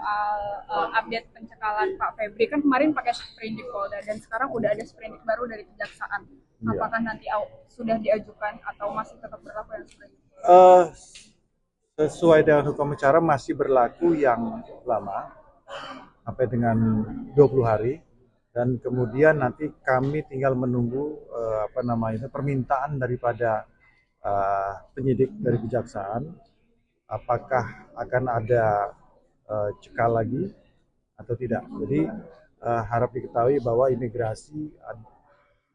soal update pencekalan Pak Febri, kan kemarin pakai sprindik Polda dan sekarang udah ada sprindik baru dari Kejaksaan. Apakah nanti sudah diajukan atau masih tetap berlaku yang sprindik? Sesuai dengan hukum acara masih berlaku yang lama sampai dengan 20 hari, dan kemudian nanti kami tinggal menunggu permintaan daripada penyidik dari Kejaksaan, apakah akan ada cekal lagi atau tidak. Jadi harap diketahui bahwa imigrasi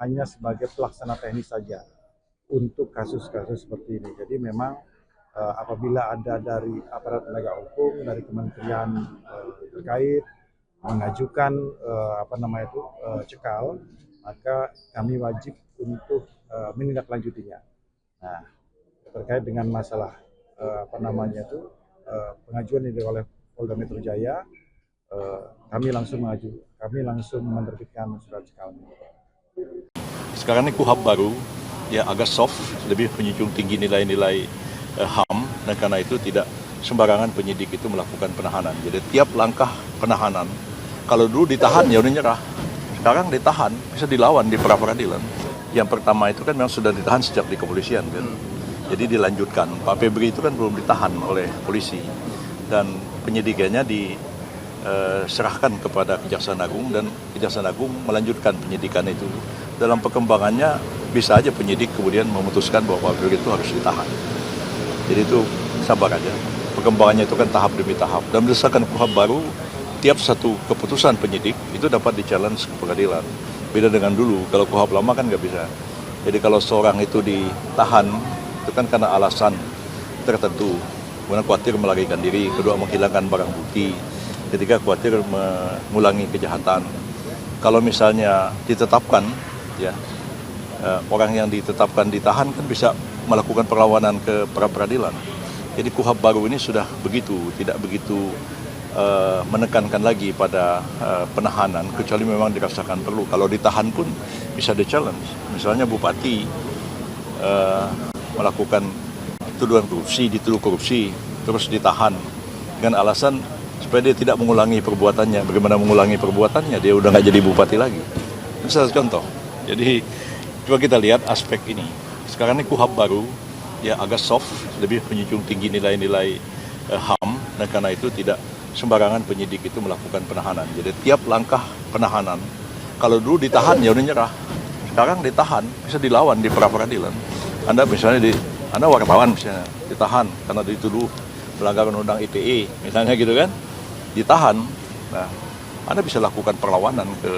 hanya sebagai pelaksana teknis saja untuk kasus-kasus seperti ini. Jadi memang apabila ada dari aparat penegak hukum, dari kementerian terkait mengajukan cekal, maka kami wajib untuk menindaklanjutinya. Nah, terkait dengan masalah pengajuan ini oleh Polda Metro Jaya, kami langsung menerbitkan surat cekal. Sekarang ini KUHP baru, ya agak soft, lebih menjunjung tinggi nilai-nilai HAM, dan karena itu tidak sembarangan penyidik itu melakukan penahanan. Jadi tiap langkah penahanan, kalau dulu ditahan ya udah nyerah, sekarang ditahan bisa dilawan di pra-peradilan. Yang pertama itu kan memang sudah ditahan sejak di kepolisian kan, jadi dilanjutkan. Pak Febri itu kan belum ditahan oleh polisi dan penyidikannya diserahkan kepada Kejaksaan Agung, dan Kejaksaan Agung melanjutkan penyidikan itu. Dalam perkembangannya bisa aja penyidik kemudian memutuskan bahwa Pak Febri itu harus ditahan. Jadi itu sabar aja. Perkembangannya itu kan tahap demi tahap. Dan berdasarkan KUHP baru, tiap satu keputusan penyidik itu dapat di-challenge ke pengadilan. Beda dengan dulu, kalau KUHP lama kan nggak bisa. Jadi kalau seorang itu ditahan, itu kan karena alasan tertentu. Kemudian khawatir melarikan diri, kedua menghilangkan barang bukti, ketiga khawatir mengulangi kejahatan. Kalau misalnya ditetapkan, ya orang yang ditetapkan ditahan kan bisa melakukan perlawanan ke pra-peradilan. Jadi KUHP baru ini sudah begitu, tidak begitu menekankan lagi pada penahanan, kecuali memang dirasakan perlu. Kalau ditahan pun bisa di-challenge. Misalnya bupati melakukan tuduhan korupsi, dituduh korupsi, terus ditahan dengan alasan supaya dia tidak mengulangi perbuatannya. Bagaimana mengulangi perbuatannya? Dia udah nggak jadi bupati lagi. Itu salah contoh. Jadi coba kita lihat aspek ini. Sekarang ini KUHP baru, ya agak soft, lebih menjunjung tinggi nilai-nilai HAM, dan karena itu tidak sembarangan penyidik itu melakukan penahanan. Jadi tiap langkah penahanan, kalau dulu ditahan ya udah nyerah, sekarang ditahan bisa dilawan di pra-peradilan. Anda misalnya Anda wartawan misalnya ditahan karena dituduh melanggar undang ITE misalnya gitu kan, ditahan. Nah, Anda bisa lakukan perlawanan ke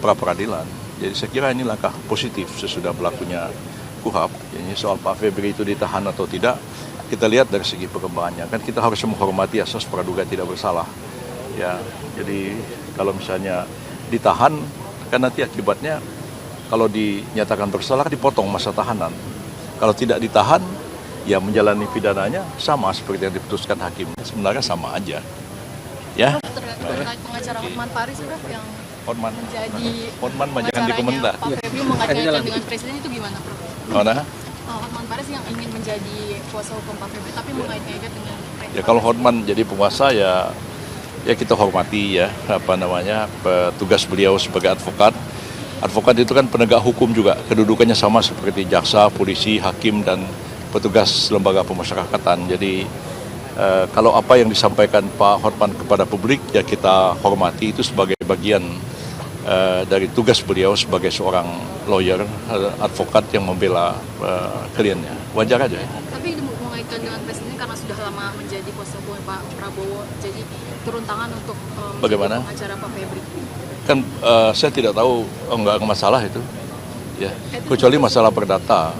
pra-peradilan. Jadi saya kira ini langkah positif sesudah berlakunya KUHP. Ini soal Pak Febri itu ditahan atau tidak, kita lihat dari segi perkembangannya. Kan kita harus menghormati asas praduga tidak bersalah. Ya, jadi kalau misalnya ditahan, kan nanti akibatnya kalau dinyatakan bersalah dipotong masa tahanan. Kalau tidak ditahan, ya menjalani pidananya sama seperti yang diputuskan hakim. Sebenarnya sama aja. Ya. Terkait pengacara Hotman Paris yang Hotman jangan dikomentar. Pak Febri mengaitkan dengan presiden itu gimana, Prof? Mana? Hotman Paris yang ingin menjadi kuasa hukum Pak Febri tapi mengaitkan dengan presiden. Ya kalau Hotman jadi penguasa ya kita hormati ya tugas beliau sebagai advokat. Advokat itu kan penegak hukum juga, kedudukannya sama seperti jaksa, polisi, hakim dan petugas lembaga pemasyarakatan. Jadi kalau apa yang disampaikan Pak Hotman kepada publik ya kita hormati, itu sebagai bagian dari tugas beliau sebagai seorang lawyer, advokat yang membela kliennya. Wajar aja. Tapi mengaitkan dengan presiden karena sudah lama menjadi kuasa hukum Pak Prabowo, jadi turun tangan untuk bagaimana pengacara Pak Febri. Kan saya tidak tahu, enggak masalah itu. Ya, kecuali masalah perdata.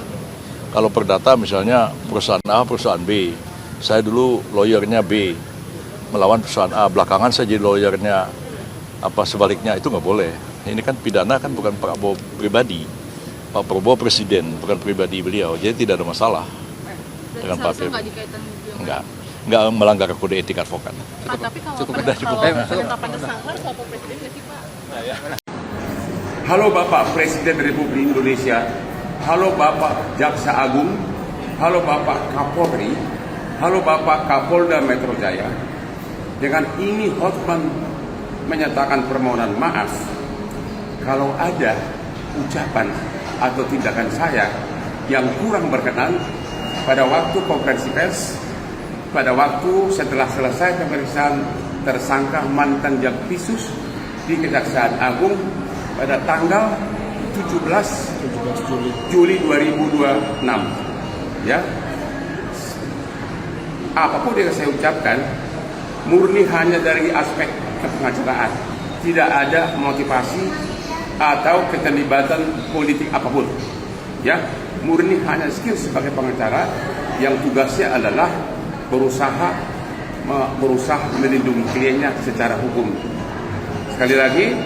Kalau perdata misalnya perusahaan A, perusahaan B. Saya dulu lawyernya B, melawan perusahaan A. Belakangan saya jadi lawyernya sebaliknya, itu nggak boleh. Ini kan pidana kan bukan Pak Prabowo pribadi. Pak Prabowo presiden, bukan pribadi beliau. Jadi tidak ada masalah dengan Pak Febri. Enggak melanggar kode etik advokat. Pak, tapi kalau penetapan tersangka soal presiden nggak sih Pak? Halo Bapak Presiden Republik Indonesia, halo Bapak Jaksa Agung, halo Bapak Kapolri, halo Bapak Kapolda Metro Jaya, Dengan ini Hotman menyatakan permohonan maaf kalau ada ucapan atau tindakan saya yang kurang berkenan pada waktu konferensi pers, pada waktu setelah selesai pemeriksaan tersangka mantan Jampitsus di Kejaksaan Agung pada tanggal 17 Juli 2026. Ya, apapun yang saya ucapkan murni hanya dari aspek kepengacaraan, tidak ada motivasi atau keterlibatan politik apapun. Ya, murni hanya skill sebagai pengacara yang tugasnya adalah berusaha melindungi kliennya secara hukum. Sekali lagi,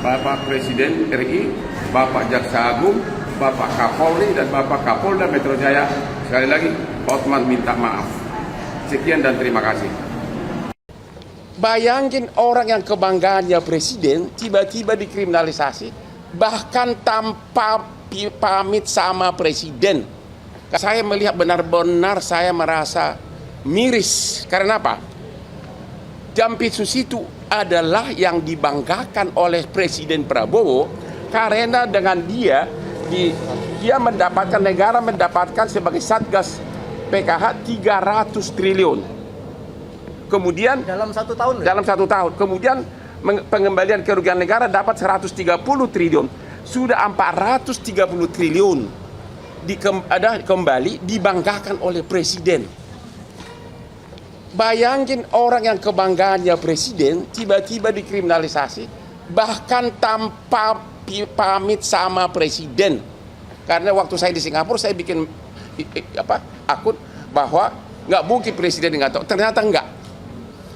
Bapak Presiden RI, Bapak Jaksa Agung, Bapak Kapolri dan Bapak Kapolda Metro Jaya, sekali lagi Hotman minta maaf. Sekian dan terima kasih. Bayangin orang yang kebanggaannya presiden tiba-tiba dikriminalisasi, bahkan tanpa pamit sama presiden. Saya melihat benar-benar saya merasa miris. Karena apa? Jampitsus itu adalah yang dibanggakan oleh Presiden Prabowo karena dengan dia mendapatkan, negara mendapatkan sebagai Satgas PKH 300 triliun. Kemudian dalam satu tahun, kemudian pengembalian kerugian negara dapat 130 triliun. Sudah 430 triliun kembali dibanggakan oleh presiden. Bayangin orang yang kebanggaannya presiden tiba-tiba dikriminalisasi, bahkan tanpa pamit sama presiden. Karena waktu saya di Singapura saya bikin akun bahwa nggak mungkin presiden nggak tahu, ternyata enggak.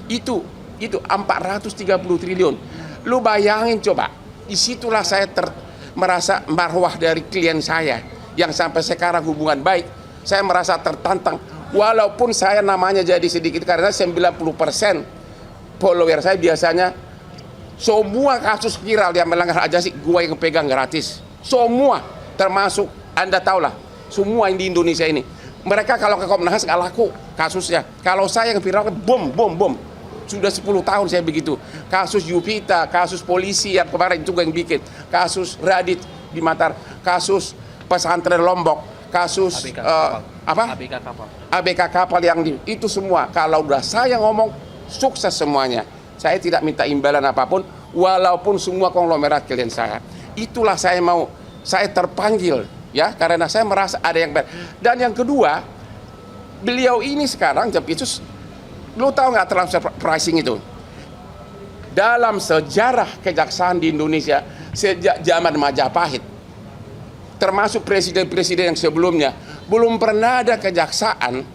Itu 430 triliun. Lu bayangin coba, disitulah saya merasa marwah dari klien saya yang sampai sekarang hubungan baik. Saya merasa tertantang, walaupun saya namanya jadi sedikit karena 90% follower saya biasanya semua kasus viral yang melanggar hak asasi gue yang pegang gratis. Semua, termasuk Anda tahulah, semua yang di Indonesia ini. Mereka kalau ke Komnas nggak laku kasusnya. Kalau saya yang viral, bom. Sudah 10 tahun saya begitu. Kasus Yupita, kasus polisi yang kemarin juga yang bikin, kasus Radit di Matar, kasus pesantren Lombok, kasus ABK kapal yang itu semua. Kalau udah saya ngomong sukses semuanya. Saya tidak minta imbalan apapun, walaupun semua konglomerat klien saya. Itulah saya terpanggil ya, karena saya merasa ada yang dan yang kedua, beliau ini sekarang Jampitsus. Lu tahu nggak transfer pricing itu? Dalam sejarah kejaksaan di Indonesia sejak zaman Majapahit, termasuk presiden-presiden yang sebelumnya, belum pernah ada kejaksaan,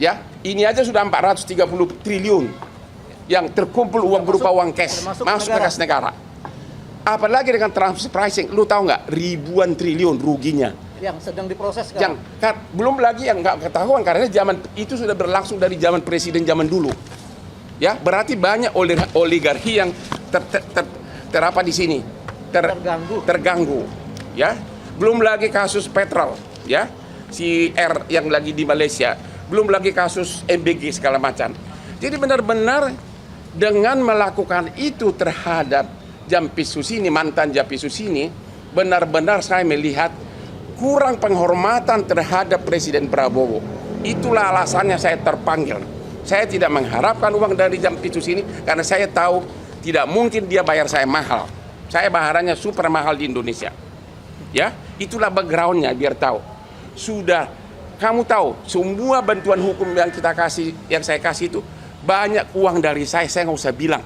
ya, ini aja sudah 430 triliun yang terkumpul uang berupa uang cash masuk ke kas negara. Apalagi dengan transfer pricing, lu tahu nggak ribuan triliun ruginya yang sedang diproses sekarang. Belum lagi yang nggak ketahuan karena zaman itu sudah berlangsung dari zaman presiden zaman dulu. Ya, berarti banyak oligarki yang terapa di sini terganggu. Ya, belum lagi kasus petrol, ya, si R yang lagi di Malaysia, belum lagi kasus MBG segala macam. Jadi benar-benar dengan melakukan itu terhadap Jampitsus ini, mantan Jampitsus ini, benar-benar saya melihat kurang penghormatan terhadap Presiden Prabowo. Itulah alasannya saya terpanggil. Saya tidak mengharapkan uang dari Jampitsus ini karena saya tahu tidak mungkin dia bayar saya mahal. Saya bayarannya super mahal di Indonesia. Ya, itulah backgroundnya biar tahu. Sudah kamu tahu semua bantuan hukum yang kita kasih, yang saya kasih itu banyak uang dari saya nggak usah bilang.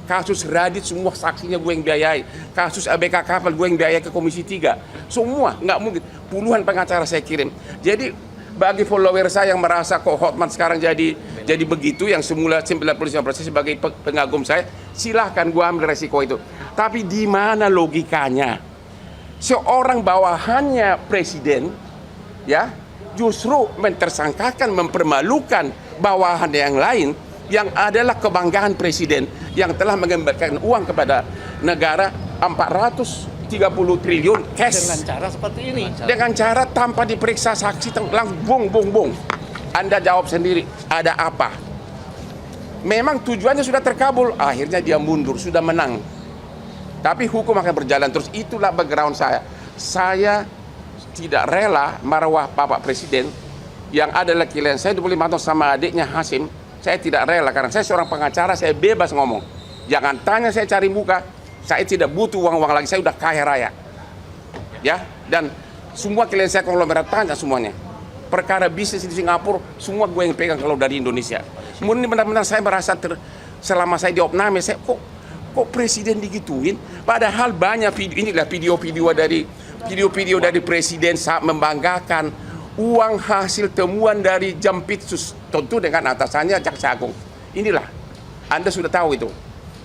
Kasus Radit semua saksinya gue yang biayai. Kasus ABK kapal gue yang biayai ke Komisi 3. Semua, nggak mungkin. Puluhan pengacara saya kirim. Jadi bagi follower saya yang merasa kok Hotman sekarang jadi begitu, yang semula 95% sebagai pengagum saya, silahkan gue ambil resiko itu. Tapi di mana logikanya? Seorang bawahannya presiden, ya, justru mentersangkakan, mempermalukan bawahan yang lain yang adalah kebanggaan presiden yang telah mengembalikan uang kepada negara 430 triliun cash. Dengan cara seperti ini. Dengan cara tanpa diperiksa saksi, langsung bung. Anda jawab sendiri, ada apa? Memang tujuannya sudah terkabul, akhirnya dia mundur, sudah menang. Tapi hukum akan berjalan terus. Itulah background saya. Saya tidak rela marwah Bapak Presiden yang adalah klien saya 25 tahun sama adiknya Hasim. Saya tidak rela karena saya seorang pengacara, saya bebas ngomong. Jangan tanya saya cari muka. Saya tidak butuh uang-uang lagi, saya udah kaya raya. Ya, dan semua klien saya konglomerat tanya semuanya. Perkara bisnis di Singapura, semua gue yang pegang kalau dari Indonesia. Murni benar-benar saya merasa selama saya di opname, saya kok presiden digituin? Padahal banyak video, inilah video-video dari presiden saat membanggakan uang hasil temuan dari Jampitsus, tentu dengan atasannya Jaksa Agung. Inilah, Anda sudah tahu itu,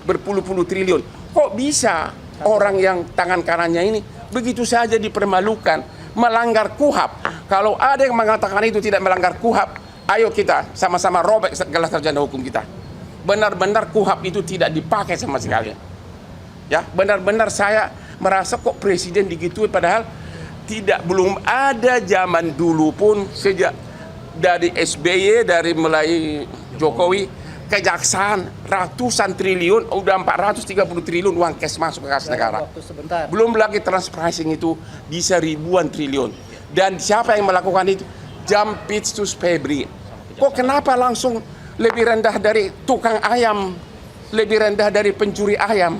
berpuluh-puluh triliun. Kok bisa orang yang tangan kanannya ini begitu saja dipermalukan, melanggar KUHAP? Kalau ada yang mengatakan itu tidak melanggar KUHAP, ayo kita sama-sama robek gelas sarjana hukum kita. Benar-benar KUHAP itu tidak dipakai sama sekali. Ya, benar-benar saya merasa kok presiden digituin, padahal belum ada zaman dulu pun sejak dari SBY, dari mulai Jokowi, kejaksaan ratusan triliun, udah 430 triliun uang cash masuk ke kas negara. Belum lagi transpricing itu bisa ribuan triliun. Dan siapa yang melakukan itu? Jampitsus Febri. Kok kenapa langsung lebih rendah dari tukang ayam, lebih rendah dari pencuri ayam?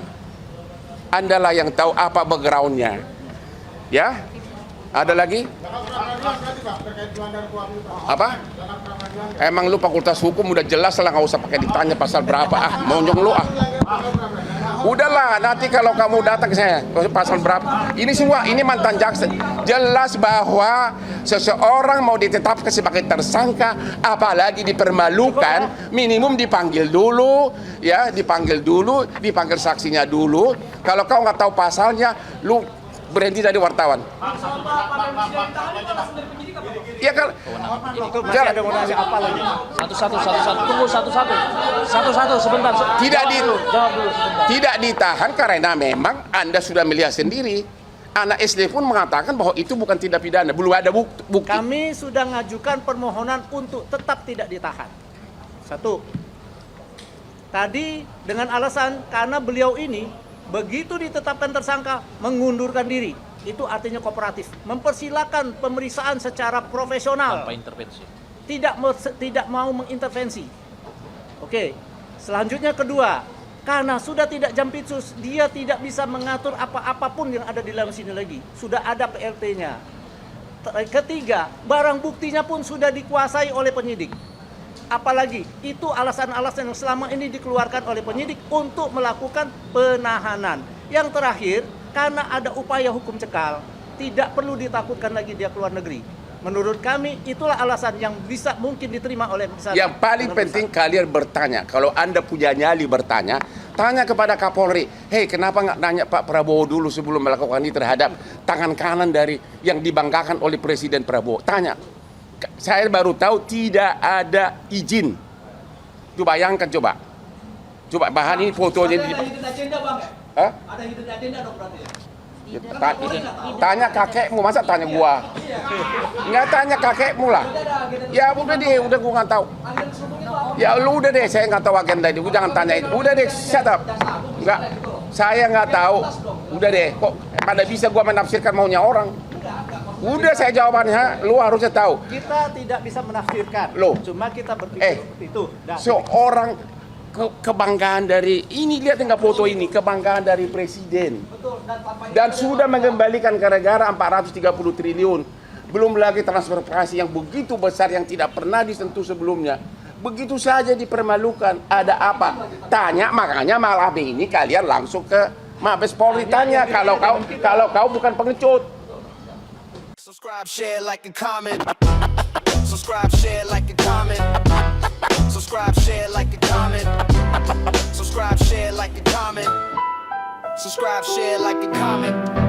Andalah yang tahu apa backgroundnya. Ya? Ada lagi? Apa? Emang lu fakultas hukum udah jelas lah, nggak usah pakai ditanya pasal berapa. Monyong lu . Udahlah, nanti kalau kamu datang ke saya pasal berapa. Ini semua, ini mantan jaksa. Jelas bahwa seseorang mau ditetapkan sebagai tersangka, apalagi dipermalukan, minimum dipanggil dulu, ya, dipanggil saksinya dulu. Kalau kau nggak tahu pasalnya, lu berhenti dari wartawan. Iya kan? Masih ada mau nanya apa lagi? Satu-satu sebentar. Jawab dulu sebentar. Tidak ditahan karena memang Anda sudah melihat sendiri. Anak SD pun mengatakan bahwa itu bukan tindak pidana, belum ada bukti. Kami sudah mengajukan permohonan untuk tetap tidak ditahan. Satu. Tadi dengan alasan karena beliau ini begitu ditetapkan tersangka mengundurkan diri. Itu artinya kooperatif, mempersilakan pemeriksaan secara profesional tanpa intervensi. Tidak mau mengintervensi. Oke. Selanjutnya kedua, karena sudah tidak Jampitsus, dia tidak bisa mengatur apapun yang ada di dalam sini lagi. Sudah ada PLT-nya. Ketiga, barang buktinya pun sudah dikuasai oleh penyidik. Apalagi itu alasan-alasan yang selama ini dikeluarkan oleh penyidik untuk melakukan penahanan. Yang terakhir, karena ada upaya hukum cekal, tidak perlu ditakutkan lagi dia keluar negeri. Menurut kami itulah alasan yang bisa mungkin diterima oleh misalnya. Yang paling penting kalian bertanya. Kalau Anda punya nyali bertanya, tanya kepada Kapolri. Hei, kenapa nggak nanya Pak Prabowo dulu sebelum melakukan ini terhadap tangan kanan dari yang dibanggakan oleh Presiden Prabowo? Tanya. Saya baru tahu tidak ada izin. Itu bayangkan coba. Coba bahan ini fotonya di. Hah? Ada hidden agenda dong berarti ya? Tanya kakekmu, masa tanya gua? Nggak tanya kakekmu lah. Ya udah deh, udah gua nggak tahu. Ya lu udah deh, saya nggak tahu agenda ini. Gua jangan tanya itu. Udah deh, shut up. Nggak, saya nggak tahu. Udah deh, kok pada bisa gua menafsirkan maunya orang? Udah saya jawabannya, lu harusnya tahu. Kita tidak bisa menafsirkan. Loh. Cuma kita berpikir itu. Seorang kebanggaan dari ini, lihat enggak foto ini, kebanggaan dari presiden. Dan sudah mengembalikan ke negara 430 triliun. Belum lagi transfer prasi yang begitu besar yang tidak pernah disentuh sebelumnya. Begitu saja dipermalukan. Ada apa? Tanya, makanya malam ini kalian langsung ke Mabes Polri tanya kalau kau bukan pengecut. Subscribe, share, like, and comment. Subscribe, share, like, and comment. Subscribe, share, like, and comment. Subscribe, share, like, and comment. Subscribe, share, like, and comment.